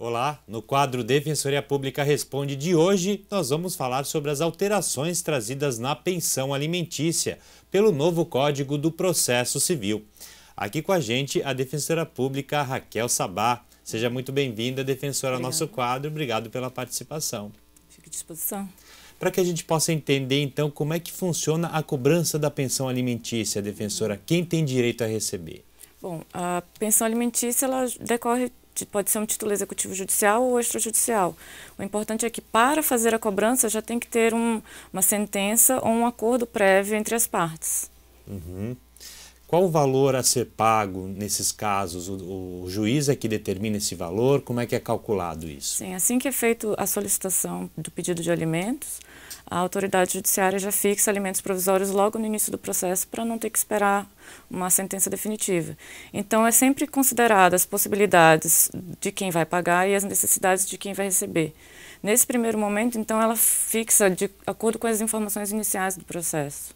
Olá, no quadro Defensoria Pública Responde de hoje, nós vamos falar sobre as alterações trazidas na pensão alimentícia pelo novo Código do Processo Civil. Aqui com a gente a defensora pública Raquel Sabá. Seja muito bem-vinda, defensora, ao nosso quadro. Obrigado pela participação. Fico à disposição. Para que a gente possa entender, então, como é que funciona a cobrança da pensão alimentícia, defensora, quem tem direito a receber? Bom, a pensão alimentícia ela decorre, pode ser um título executivo judicial ou extrajudicial. O importante é que para fazer a cobrança já tem que ter uma sentença ou um acordo prévio entre as partes. Qual o valor a ser pago nesses casos? O juiz é que determina esse valor? Como é que é calculado isso? Sim, assim que é feita a solicitação do pedido de alimentos, a autoridade judiciária já fixa alimentos provisórios logo no início do processo para não ter que esperar uma sentença definitiva. Então, é sempre considerada as possibilidades de quem vai pagar e as necessidades de quem vai receber. Nesse primeiro momento, então, ela fixa de acordo com as informações iniciais do processo.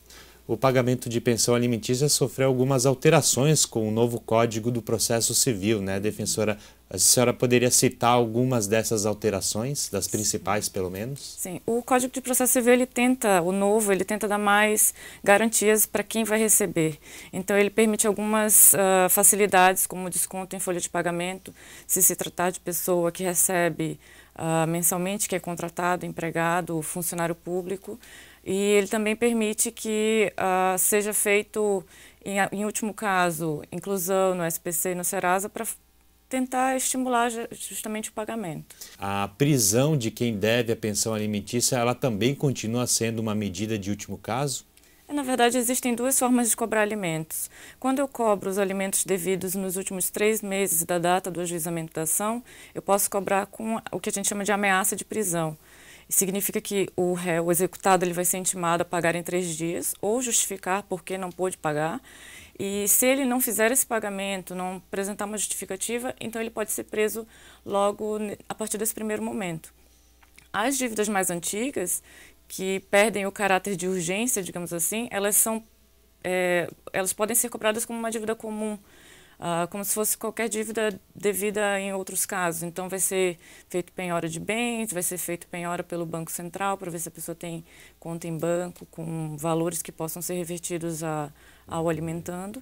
O pagamento de pensão alimentícia sofreu algumas alterações com o novo Código do Processo Civil, né, defensora? A senhora poderia citar algumas dessas alterações, das principais, pelo menos? Sim, o Código de Processo Civil, ele tenta dar mais garantias para quem vai receber. Então, ele permite algumas facilidades, como desconto em folha de pagamento, se tratar de pessoa que recebe mensalmente, que é contratado, empregado, funcionário público. E ele também permite que seja feito, em último caso, inclusão no SPC e no Serasa para tentar estimular justamente o pagamento. A prisão de quem deve a pensão alimentícia, ela também continua sendo uma medida de último caso? Na verdade, existem duas formas de cobrar alimentos. Quando eu cobro os alimentos devidos nos últimos 3 meses da data do ajuizamento da ação, eu posso cobrar com o que a gente chama de ameaça de prisão. Significa que o réu, o executado, ele vai ser intimado a pagar em 3 dias ou justificar por que não pôde pagar. E se ele não fizer esse pagamento, não apresentar uma justificativa, então ele pode ser preso logo a partir desse primeiro momento. As dívidas mais antigas, que perdem o caráter de urgência, digamos assim, elas podem ser cobradas como uma dívida comum, como se fosse qualquer dívida devida em outros casos. Então, vai ser feito penhora de bens, vai ser feito penhora pelo Banco Central para ver se a pessoa tem conta em banco com valores que possam ser revertidos ao alimentando.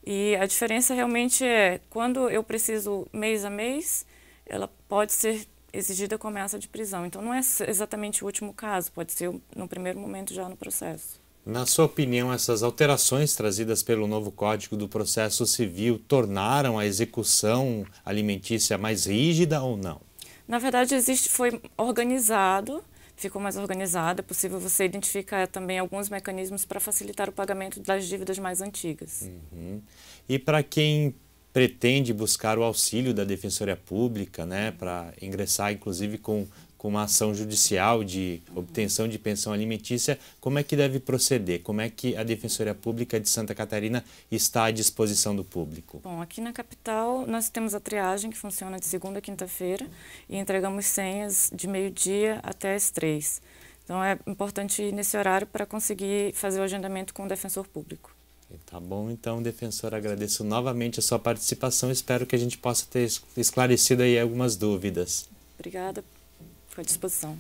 E a diferença realmente é, quando eu preciso mês a mês, ela pode ser exigida com ameaça de prisão. Então, não é exatamente o último caso, pode ser no primeiro momento já no processo. Na sua opinião, essas alterações trazidas pelo novo Código do Processo Civil tornaram a execução alimentícia mais rígida ou não? Na verdade, foi organizado, ficou mais organizado. É possível você identificar também alguns mecanismos para facilitar o pagamento das dívidas mais antigas. E para quem pretende buscar o auxílio da Defensoria Pública, né, para ingressar inclusive com uma ação judicial de obtenção de pensão alimentícia, como é que deve proceder? Como é que a Defensoria Pública de Santa Catarina está à disposição do público? Bom, aqui na capital nós temos a triagem que funciona de segunda a quinta-feira e entregamos senhas de meio-dia até as 3. Então é importante ir nesse horário para conseguir fazer o agendamento com o defensor público. Tá bom, então, defensora, agradeço novamente a sua participação. Espero que a gente possa ter esclarecido aí algumas dúvidas. Obrigada, fico à disposição.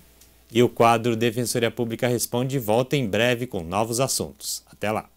E o quadro Defensoria Pública Responde volta em breve com novos assuntos. Até lá!